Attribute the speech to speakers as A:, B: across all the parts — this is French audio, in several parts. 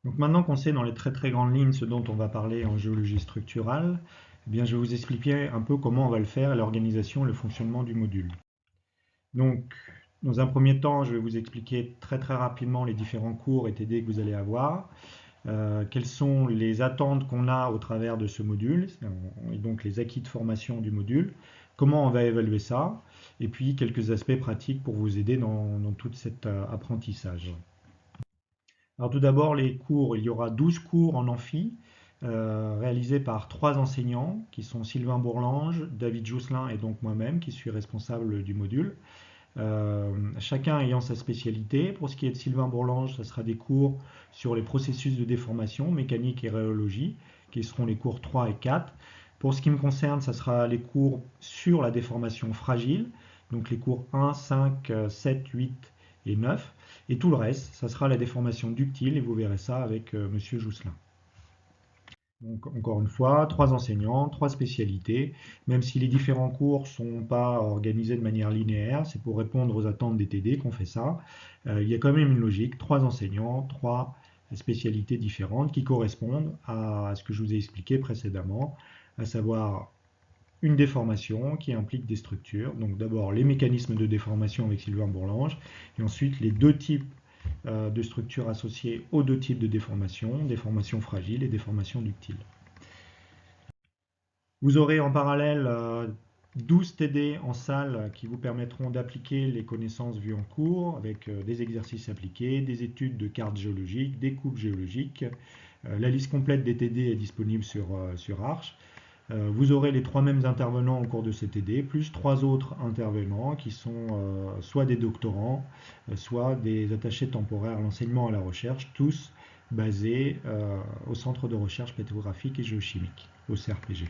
A: Donc maintenant qu'on sait dans les très très grandes lignes ce dont on va parler en géologie structurale, eh bien je vais vous expliquer un peu comment on va le faire et l'organisation et le fonctionnement du module. Donc dans un premier temps, je vais vous expliquer très très rapidement les différents cours et TD que vous allez avoir, quelles sont les attentes qu'on a au travers de ce module, et donc les acquis de formation du module, comment on va évaluer ça, et puis quelques aspects pratiques pour vous aider dans tout cet apprentissage. Alors tout d'abord, les cours, il y aura 12 cours en amphi, réalisés par trois enseignants, qui sont Sylvain Bourlange, David Jousselin et donc moi-même, qui suis responsable du module. Chacun ayant sa spécialité. Pour ce qui est de Sylvain Bourlange, ce sera des cours sur les processus de déformation, mécanique et rhéologie, qui seront les cours 3 et 4. Pour ce qui me concerne, ce sera les cours sur la déformation fragile, donc les cours 1, 5, 7, 8 et 9. Et tout le reste, ça sera la déformation ductile, et vous verrez ça avec Monsieur Jousselin. Donc, encore une fois, trois enseignants, trois spécialités. Même si les différents cours ne sont pas organisés de manière linéaire, c'est pour répondre aux attentes des TD qu'on fait ça. Il y a quand même une logique, trois enseignants, trois spécialités différentes qui correspondent à ce que je vous ai expliqué précédemment, à savoir une déformation qui implique des structures. Donc d'abord les mécanismes de déformation avec Sylvain Bourlange, et ensuite les deux types de structures associées aux deux types de déformation fragile et déformation ductile. Vous aurez en parallèle 12 TD en salle qui vous permettront d'appliquer les connaissances vues en cours avec des exercices appliqués, des études de cartes géologiques, des coupes géologiques. La liste complète des TD est disponible sur Arch. Vous aurez les trois mêmes intervenants au cours de ces TD, plus trois autres intervenants qui sont soit des doctorants, soit des attachés temporaires à l'enseignement et à la recherche, tous basés au Centre de recherche pétrographique et géochimique, au CRPG.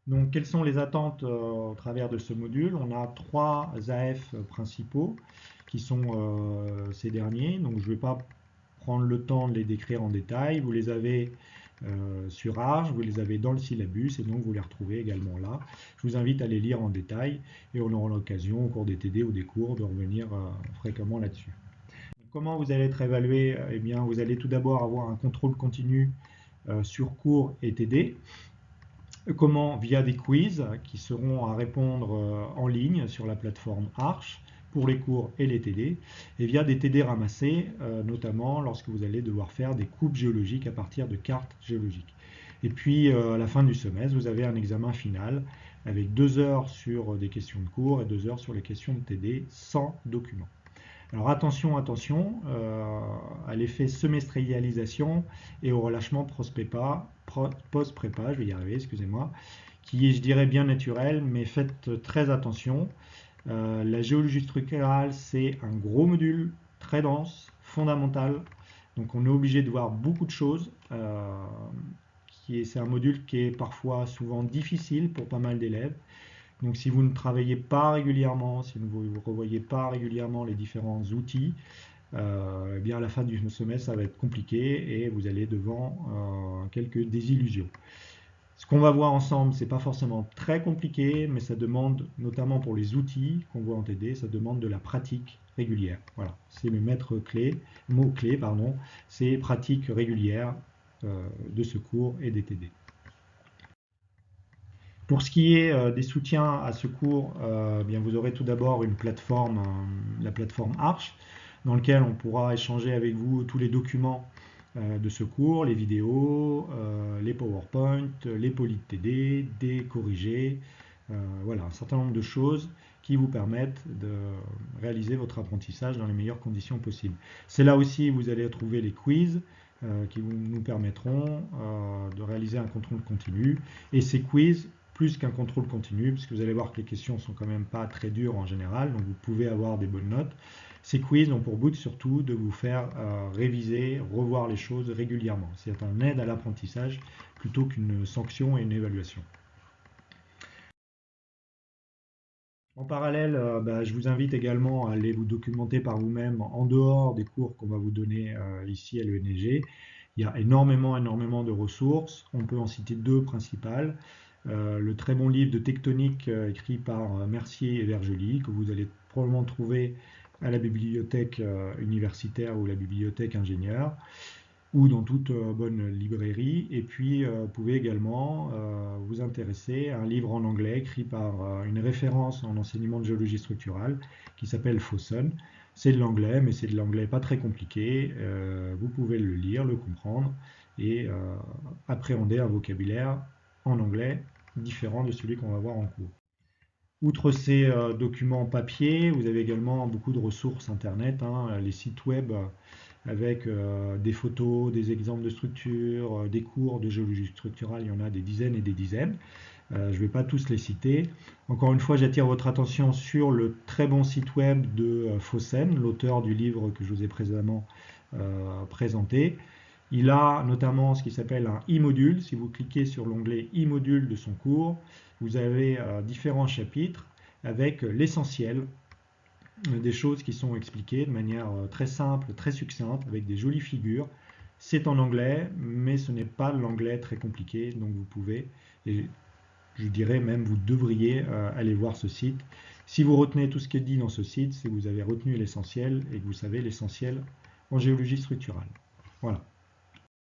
A: Donc, quelles sont les attentes au travers de ce module? On a trois AF principaux qui sont ces derniers. Donc, je ne vais pas prendre le temps de les décrire en détail. Vous les avez sur Arch, vous les avez dans le syllabus et donc vous les retrouvez également là. Je vous invite à les lire en détail et on aura l'occasion au cours des TD ou des cours de revenir fréquemment là-dessus. Comment vous allez être évalué? Eh bien, vous allez tout d'abord avoir un contrôle continu sur cours et TD. Comment? Via des quiz qui seront à répondre en ligne sur la plateforme Arch pour les cours et les TD, et via des TD ramassés, notamment lorsque vous allez devoir faire des coupes géologiques à partir de cartes géologiques. Et puis à la fin du semestre, vous avez un examen final avec 2 heures sur des questions de cours et 2 heures sur les questions de TD sans document. Alors attention, attention à l'effet semestrialisation et au relâchement post-prépa, je vais y arriver, excusez-moi, qui est, je dirais, bien naturel, mais faites très attention. La géologie structurale, c'est un gros module, très dense, fondamental, donc on est obligé de voir beaucoup de choses. C'est un module qui est parfois souvent difficile pour pas mal d'élèves. Donc si vous ne travaillez pas régulièrement, si vous ne revoyez pas régulièrement les différents outils, eh bien à la fin du semestre, ça va être compliqué et vous allez devant quelques désillusions. Ce qu'on va voir ensemble, c'est pas forcément très compliqué, mais ça demande, notamment pour les outils qu'on voit en TD, ça demande de la pratique régulière. Voilà, c'est mes mots clés, pardon, c'est pratique régulière de ce cours et des TD. Pour ce qui est des soutiens à ce cours, bien vous aurez tout d'abord une plateforme, la plateforme Arch, dans laquelle on pourra échanger avec vous tous les documents de ce cours, les vidéos, les PowerPoint, les polis de TD, des corrigés, voilà, un certain nombre de choses qui vous permettent de réaliser votre apprentissage dans les meilleures conditions possibles. C'est là aussi où vous allez trouver les quiz qui nous permettront de réaliser un contrôle continu. Et ces quiz, plus qu'un contrôle continu, puisque vous allez voir que les questions sont quand même pas très dures en général, donc vous pouvez avoir des bonnes notes. Ces quiz ont pour but surtout de vous faire réviser, revoir les choses régulièrement. C'est un aide à l'apprentissage plutôt qu'une sanction et une évaluation. En parallèle, je vous invite également à aller vous documenter par vous-même en dehors des cours qu'on va vous donner ici à l'ENG. Il y a énormément de ressources. On peut en citer deux principales. Le très bon livre de tectonique écrit par Mercier et Vergely, que vous allez probablement trouver à la bibliothèque universitaire ou la bibliothèque ingénieur, ou dans toute bonne librairie. Et puis, vous pouvez également vous intéresser à un livre en anglais écrit par une référence en enseignement de géologie structurale qui s'appelle Fossen. C'est de l'anglais, mais c'est de l'anglais pas très compliqué. Vous pouvez le lire, le comprendre et appréhender un vocabulaire en anglais différent de celui qu'on va voir en cours. Outre ces documents papier, vous avez également beaucoup de ressources internet, hein, les sites web avec des photos, des exemples de structures, des cours de géologie structurale, il y en a des dizaines et des dizaines. Je ne vais pas tous les citer. Encore une fois, j'attire votre attention sur le très bon site web de Fossen, l'auteur du livre que je vous ai précédemment présenté. Il a notamment ce qui s'appelle un e-module. Si vous cliquez sur l'onglet e-module de son cours, vous avez différents chapitres avec l'essentiel des choses qui sont expliquées de manière très simple, très succincte, avec des jolies figures. C'est en anglais, mais ce n'est pas l'anglais très compliqué, donc vous pouvez, et je dirais même vous devriez aller voir ce site. Si vous retenez tout ce qui est dit dans ce site, c'est que vous avez retenu l'essentiel et que vous savez l'essentiel en géologie structurale. Voilà.